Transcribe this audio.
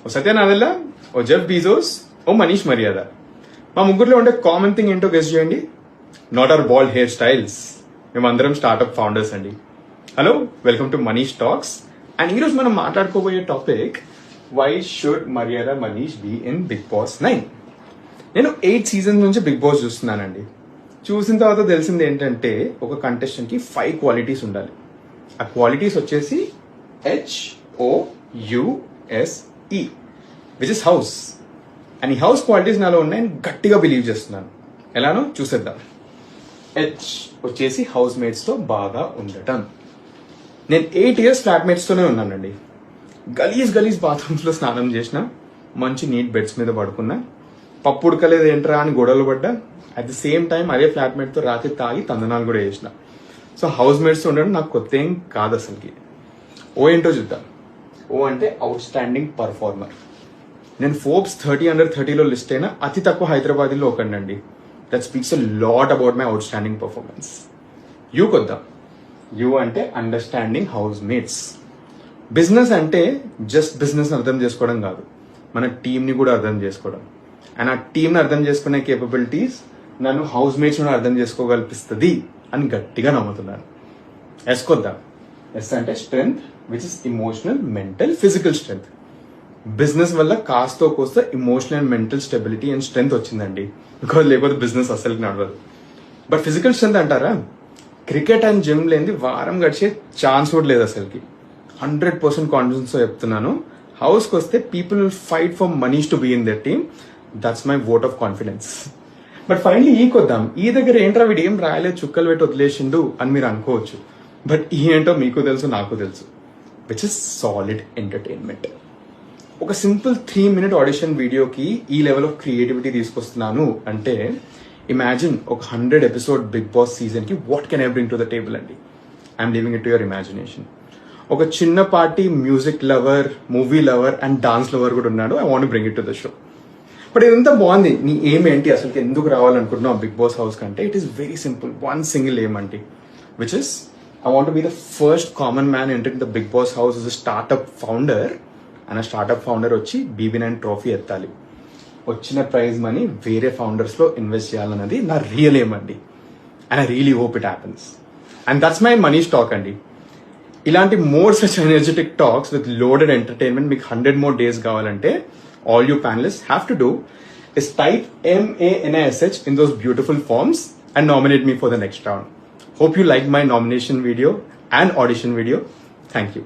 ఓ సత్య నాదెల్ల, ఓ Jeff Bezos, ఓ మనీష్ మర్యాద. మా ముగ్గురులో ఉండే కామన్ థింగ్ ఏంటో గెస్ చేయండి. Not our bald hair styles. మేమందరం స్టార్ట్అప్ ఫౌండర్స్ అండి. Hello, welcome to Manish talks. And ఈరోజు మనం మాట్లాడుకోబోయే topic, why should Maryada Manish be in Bigg Boss 9. నేను 8 సీజన్స్ నుంచి బిగ్ బాస్ చూస్తున్నానండి. చూసిన తర్వాత తెలిసింది ఏంటంటే, ఒక కంటెస్టెంట్ కి 5 క్వాలిటీస్ ఉండాలి. ఆ క్వాలిటీస్ వచ్చేసి HOUSE, which is house. And ఈ హౌస్ క్వాలిటీస్ నాలో ఉన్నాయని గట్టిగా బిలీవ్ చేస్తున్నాను. ఎలానో చూసేద్దాం. H వచ్చేసి హౌస్ మేట్స్ తో బాగా ఉండటం. నేను 8 years ఫ్లాట్మేట్స్ తోనే ఉన్నానండి. గలీజ్ బాత్రూమ్స్ లో స్నానం చేసిన, మంచి నీట్ బెడ్స్ మీద పడుకున్నా, పప్పు ఉడకలేదు ఏంట్రా అని గొడవలు పడ్డా. అట్ ది సేమ్ టైం అదే ఫ్లాట్మేట్ తో రాత్రి తాగి తందనాలు కూడా చేసిన. సో హౌస్ మేట్స్ ఉండడం నాకు కొత్త ఏం కాదు అసలుకి. ఓ ఏంటో చూద్దాం. ఓ అంటే అవుట్ స్టాండింగ్ పర్ఫార్మర్. నేను ఫోర్బ్స్ 30 under 30లో లిస్ట్ అయిన అతి తక్కువ హైదరాబాదీలో ఒకనండి. That speaks a lot about my outstanding performance. U కొద్దాం. యూ అంటే అండర్స్టాండింగ్ హౌస్ మేట్స్. బిజినెస్ అంటే జస్ట్ బిజినెస్ అర్థం చేసుకోవడం కాదు, మన టీంని కూడా అర్థం చేసుకోవడం. అండ్ ఆ టీంని అర్థం చేసుకునే కేపబిలిటీస్ నన్ను హౌస్ మేట్స్ కూడా అర్థం చేసుకోగలిపిస్తుంది అని గట్టిగా నమ్ముతున్నాను. ఎస్ కొద్దాం. ఎస్ అంటే strength, which is emotional, mental, physical strength. Business వల్ల కాస్తో కోస్తో emotional and mental stability and strength వచ్చిందండి. బికాజ్ లేకపోతే బిజినెస్ అసలుకి నడవదు. బట్ ఫిజికల్ స్ట్రెంగ్త్ అంటారా, క్రికెట్ అండ్ జిమ్ లేని వారం గడిచే ఛాన్స్ కూడా లేదు అసలుకి. 100% కాన్ఫిడెన్స్ తో చెప్తున్నాను. హౌస్కి వస్తే people will fight for Manish to be in their team. That's my vote of confidence. But finally ఈ కొద్దాం. ఈ దగ్గర ఏంట్రా వీడు ఏం రాయలేదు, చుక్కలు పెట్టి వదిలేసిండు అని మీరు అనుకోవచ్చు. బట్ ఈ ఏంటో మీకు తెలుసు, నాకు తెలుసు. Which is solid entertainment. ఒక సింపుల్ 3-minute ఆడిషన్ వీడియోకి ఈ లెవెల్ ఆఫ్ క్రియేటివిటీ తీసుకొస్తున్నాను అంటే, ఇమాజిన్ ఒక 100 episode బిగ్ బాస్ సీజన్ కి what can I bring to the table అండి. I'm leaving it to your imagination. ఒక చిన్న party music lover, movie lover and dance lover కూడా ఉన్నాడు. I want bring it to the show. But ఇదంతా బాగుంది. నీ ఏం ఏంటి, అసలు ఎందుకు రావాలనుకుంటున్నావు బిగ్ బాస్ హౌస్ కంటే? It is very simple. One single ఏం అంటే, which is I want be the first common man entering the Bigg Boss house is a startup founder. And ఆ స్టార్ట్అప్ ఫౌండర్ వచ్చి BB9 ట్రోఫీ ఎత్తాలి. వచ్చిన prize money వేరే founders లో invest చేయాలన్నది నా రియల్ ఏం అండి. And I really hope it happens. And that's my Manish talk అండి. ఇలాంటి more such energetic talks with loaded entertainment మీకు 100 more days కావాలంటే, all you panelists have to do is type MANISH in those beautiful forms and nominate me for the next round. Hope you liked my nomination video and audition video. Thank you.